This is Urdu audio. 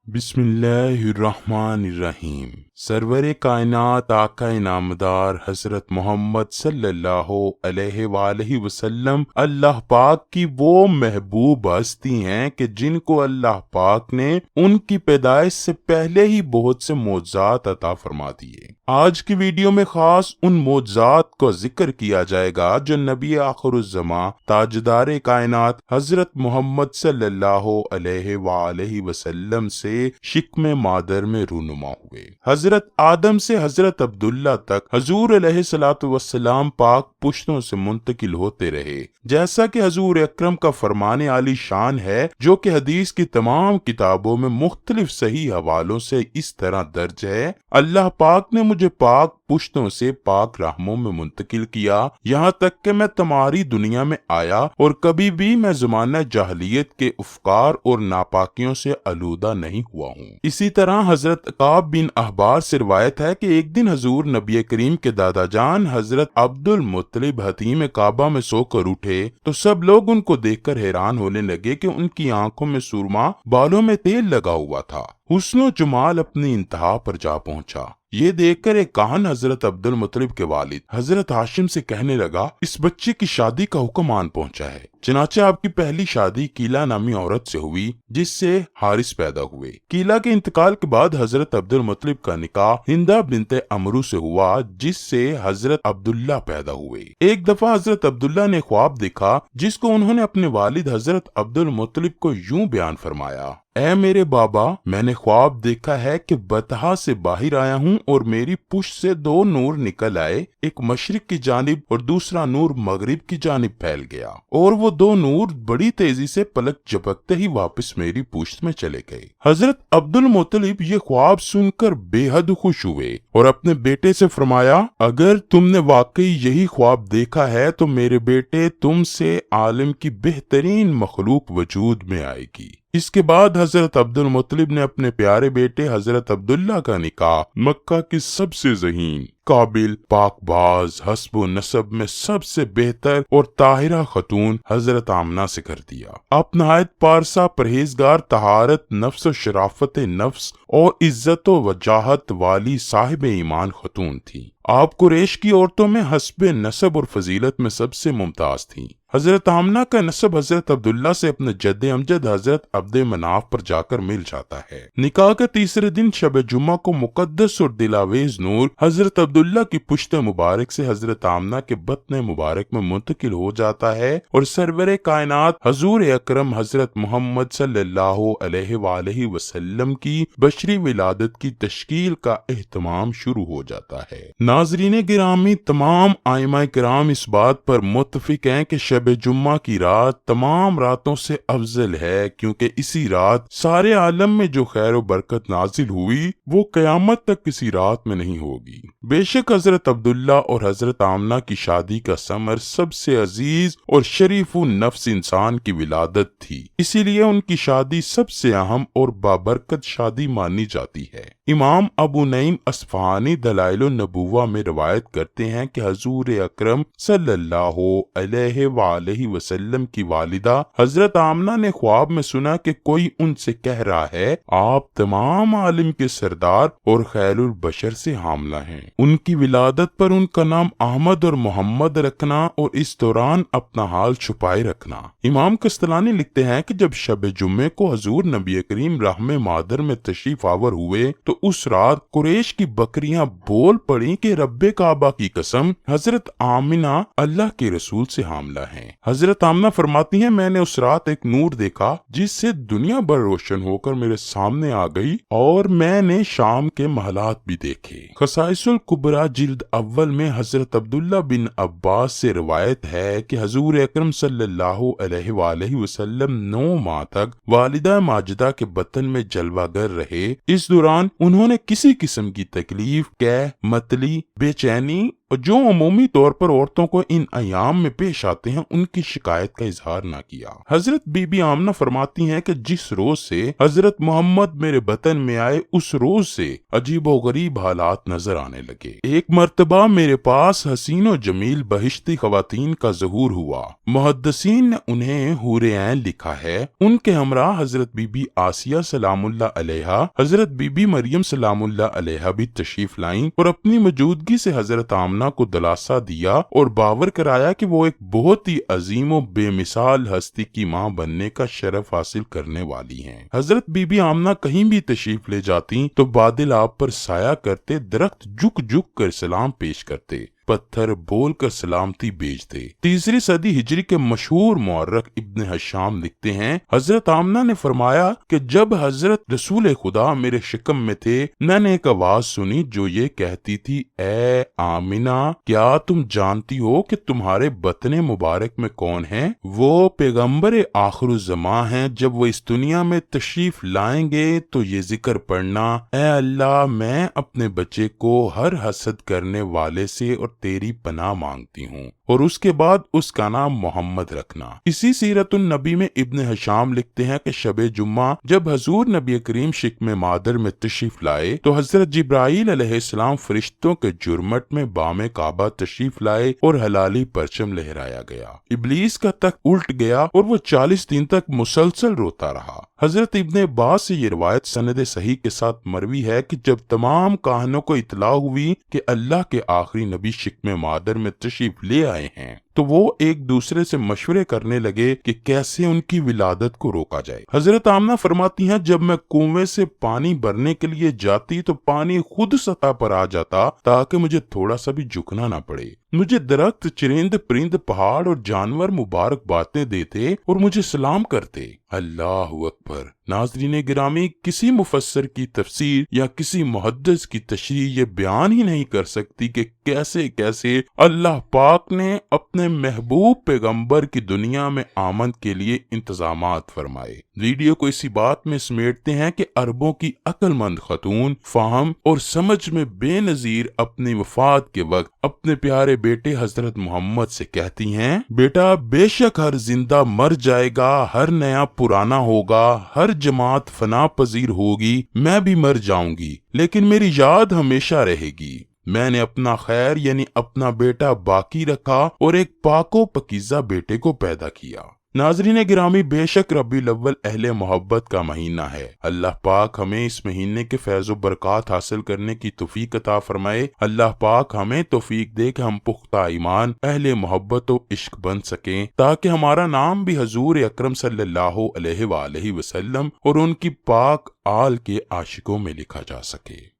بسم اللہ الرحمن الرحیم۔ سرور کائنات آقا انعامدار حضرت محمد صلی اللہ علیہ وآلہ وسلم اللہ پاک کی وہ محبوب ہستی ہیں کہ جن کو اللہ پاک نے ان کی پیدائش سے پہلے ہی بہت سے معجزات عطا فرما دیے۔ آج کی ویڈیو میں خاص ان معجزات کو ذکر کیا جائے گا جو نبی آخر الزماں تاجدار کائنات حضرت محمد صلی اللہ علیہ وآلہ وسلم سے شکم مادر میں رونما ہوئے۔ حضرت آدم سے حضرت عبداللہ تک حضور علیہ الصلوۃ والسلام پاک پشتوں سے منتقل ہوتے رہے، جیسا کہ حضور اکرم کا فرمان عالی شان ہے جو کہ حدیث کی تمام کتابوں میں مختلف صحیح حوالوں سے اس طرح درج ہے: اللہ پاک نے مجھے پاک پشتوں سے پاک رحموں میں منتقل کیا، یہاں تک کہ میں تمہاری دنیا میں آیا اور کبھی بھی میں زمانہ جاہلیت کے افکار اور ناپاکیوں سے آلودہ نہیں ہوا ہوں۔ اسی طرح حضرت کعب بن احبار سے روایت ہے کہ ایک دن حضور نبی کریم کے دادا جان حضرت عبد المطلب حتیم کعبہ میں سو کر اٹھے تو سب لوگ ان کو دیکھ کر حیران ہونے لگے کہ ان کی آنکھوں میں سرما، بالوں میں تیل لگا ہوا تھا۔ حسن و جمال اپنی انتہا پر جا پہنچا۔ یہ دیکھ کر ایک کہن حضرت عبد المطلب کے والد حضرت ہاشم سے کہنے لگا، اس بچے کی شادی کا حکم آن پہنچا ہے۔ چنانچہ آپ کی پہلی شادی کیلا نامی عورت سے ہوئی جس سے حارث پیدا ہوئے۔ کیلا کے انتقال کے بعد حضرت عبد المطلب کا نکاح ہندہ بنت عمرو سے ہوا جس سے حضرت عبداللہ پیدا ہوئے۔ ایک دفعہ حضرت عبداللہ نے خواب دیکھا جس کو انہوں نے اپنے والد حضرت عبد المطلب کو یوں بیان فرمایا: اے میرے بابا، میں نے خواب دیکھا ہے کہ بطحا سے باہر آیا ہوں اور میری پشت سے دو نور نکل آئے، ایک مشرق کی جانب اور دوسرا نور مغرب کی جانب پھیل گیا، اور وہ دو نور بڑی تیزی سے پلک جھپکتے ہی واپس میری پشت میں چلے گئے۔ حضرت عبد المطلب یہ خواب سن کر بے حد خوش ہوئے اور اپنے بیٹے سے فرمایا: اگر تم نے واقعی یہی خواب دیکھا ہے تو میرے بیٹے، تم سے عالم کی بہترین مخلوق وجود میں آئے گی۔ اس کے بعد حضرت عبد المطلب نے اپنے پیارے بیٹے حضرت عبداللہ کا نکاح مکہ کی سب سے ذہین، قابل، پاک باز، حسب و نسب میں سب سے بہتر اور طاہرہ خاتون حضرت آمنہ سے کر دیا۔ آپ نہایت پارسا، پرہیزگار، طہارت نفس و شرافت نفس اور عزت و وجاہت والی صاحب ایمان خاتون تھی۔ آپ قریش کی عورتوں میں حسب نسب اور فضیلت میں سب سے ممتاز تھیں۔ حضرت آمنہ کا نسب حضرت عبداللہ سے اپنے جد امجد حضرت عبد مناف پر جا کر مل جاتا ہے۔ نکاح کے تیسرے دن شب جمعہ کو مقدس اور دلاویز نور حضرت عبداللہ کی پشت مبارک سے حضرت آمنہ کے بطن مبارک میں منتقل ہو جاتا ہے اور سرور کائنات حضور اکرم حضرت محمد صلی اللہ علیہ وآلہ وسلم کی بشری ولادت کی تشکیل کا اہتمام شروع ہو جاتا ہے۔ ناظرین گرامی، تمام ائمہ کرام اس بات پر متفق ہیں کہ شب جمعہ کی رات تمام راتوں سے افضل ہے، کیونکہ اسی رات سارے عالم میں جو خیر و برکت نازل ہوئی وہ قیامت تک کسی رات میں نہیں ہوگی۔ بے شک حضرت عبداللہ اور حضرت آمنہ کی شادی کا ثمر سب سے عزیز اور شریف النفس انسان کی ولادت تھی، اسی لیے ان کی شادی سب سے اہم اور بابرکت شادی مانی جاتی ہے۔ امام ابو نعیم اصفہانی دلائل النبوہ میں روایت کرتے ہیں کہ حضور اکرم صلی اللہ علیہ وآلہ وسلم کی والدہ حضرت آمنہ نے خواب میں سنا کہ کوئی ان سے کہہ رہا ہے: آپ تمام عالم کے سردار اور خیر البشر سے حاملہ ہیں، ان کی ولادت پر ان کا نام احمد اور محمد رکھنا اور اس دوران اپنا حال چھپائے رکھنا۔ امام قسطلانی لکھتے ہیں کہ جب شب جمعے کو حضور نبی کریم رحم مادر میں تشریف آور ہوئے تو اس رات قریش کی بکریاں بول پڑیں کہ رب کعبہ کی قسم، حضرت آمنہ اللہ کے رسول سے حاملہ ہیں۔ حضرت آمنہ فرماتی ہیں، میں نے اس رات ایک نور دیکھا جس سے دنیا بھر روشن ہو کر میرے سامنے آ گئی، اور میں نے شام کے محلات بھی دیکھے۔ خصائص الکبریٰ جلد اول میں حضرت عبداللہ بن عباس سے روایت ہے کہ حضور اکرم صلی اللہ علیہ وآلہ وسلم 9 ماہ تک والدہ ماجدہ کے بطن میں جلوہ گر رہے۔ اس دوران انہوں نے کسی قسم کی تکلیف، قے، متلی، بے چینی اور جو عمومی طور پر عورتوں کو ان ایام میں پیش آتے ہیں ان کی شکایت کا اظہار نہ کیا۔ حضرت بی بی آمنہ فرماتی ہیں کہ جس روز سے حضرت محمد میرے بطن میں آئے اس روز سے عجیب و غریب حالات نظر آنے لگے۔ ایک مرتبہ میرے پاس حسین و جمیل بہشتی خواتین کا ظہور ہوا۔ محدثین نے انہیں حور عین لکھا ہے۔ ان کے ہمراہ حضرت بی بی آسیہ سلام اللہ علیہا، حضرت بی بی مریم سلام اللہ علیہا بھی تشریف لائیں اور اپنی موجودگی سے حضرت آمنہ کو دلاسا دیا اور باور کرایا کہ وہ ایک بہت ہی عظیم و بے مثال ہستی کی ماں بننے کا شرف حاصل کرنے والی ہیں۔ حضرت بی بی آمنہ کہیں بھی تشریف لے جاتی تو بادل آپ پر سایہ کرتے، درخت جھک جھک کر سلام پیش کرتے، پتھر بول کر سلامتی بھیجتے۔ 3 صدی ہجری کے مشہور مورخ ابن حشام لکھتے ہیں، حضرت آمنہ نے فرمایا کہ جب حضرت رسول خدا میرے شکم میں تھے میں نے ایک آواز سنی جو یہ کہتی تھی، اے آمنہ کیا تم جانتی ہو کہ تمہارے بطن مبارک میں کون ہے؟ وہ پیغمبر آخر الزماں ہیں، جب وہ اس دنیا میں تشریف لائیں گے تو یہ ذکر پڑھنا، اے اللہ میں اپنے بچے کو ہر حسد کرنے والے سے اور تیری پناہ مانگتی ہوں، اور اس کے بعد اس کا نام محمد رکھنا۔ اسی سیرت النبی میں ابن حشام لکھتے ہیں کہ شب جمعہ جب حضور نبی کریم شکم مادر میں تشریف لائے تو حضرت جبرائیل علیہ السلام فرشتوں کے جرمٹ میں بام کعبہ تشریف لائے اور حلالی پرچم لہرایا گیا۔ ابلیس کا تخت الٹ گیا اور وہ 40 دن تک مسلسل روتا رہا۔ حضرت ابن عباس سے یہ روایت سند صحیح کے ساتھ مروی ہے کہ جب تمام کاہنوں کو اطلاع ہوئی کہ اللہ کے آخری نبی شکم مادر میں تشریف لے آئے ہیں تو وہ ایک دوسرے سے مشورے کرنے لگے کہ کیسے ان کی ولادت کو روکا جائے۔ حضرت آمنہ فرماتی ہیں جب میں کنویں سے پانی بھرنے کے لیے جاتی تو پانی خود سطح پر آ جاتا تاکہ مجھے تھوڑا سا بھی جھکنا نہ پڑے۔ مجھے درخت، چرند، پرند، پہاڑ اور جانور مبارک باتیں دیتے اور مجھے سلام کرتے۔ اللہ اکبر۔ ناظرین گرامی، کسی مفسر کی تفسیر یا کسی محدث کی تشریح یہ بیان ہی نہیں کر سکتی کہ کیسے کیسے اللہ پاک نے اپنے محبوب پیغمبر کی دنیا میں آمد کے لیے انتظامات فرمائے۔ ویڈیو کو اسی بات میں سمیٹتے ہیں کہ عربوں کی عقل مند خاتون فہم اور سمجھ میں بے نظیر اپنی وفات کے وقت اپنے پیارے بیٹے حضرت محمد سے کہتی ہیں، بیٹا بے شک ہر زندہ مر جائے گا، ہر نیا پرانا ہوگا، ہر جماعت فنا پذیر ہوگی، میں بھی مر جاؤں گی لیکن میری یاد ہمیشہ رہے گی۔ میں نے اپنا خیر یعنی اپنا بیٹا باقی رکھا اور ایک پاک و پکیزہ بیٹے کو پیدا کیا۔ ناظرین گرامی، بے شک ربیع الاول اہل محبت کا مہینہ ہے۔ اللہ پاک ہمیں اس مہینے کے فیض و برکات حاصل کرنے کی توفیق عطا فرمائے۔ اللہ پاک ہمیں توفیق دے کہ ہم پختہ ایمان، اہل محبت و عشق بن سکیں تاکہ ہمارا نام بھی حضور اکرم صلی اللہ علیہ وآلہ وسلم اور ان کی پاک آل کے عاشقوں میں لکھا جا سکے۔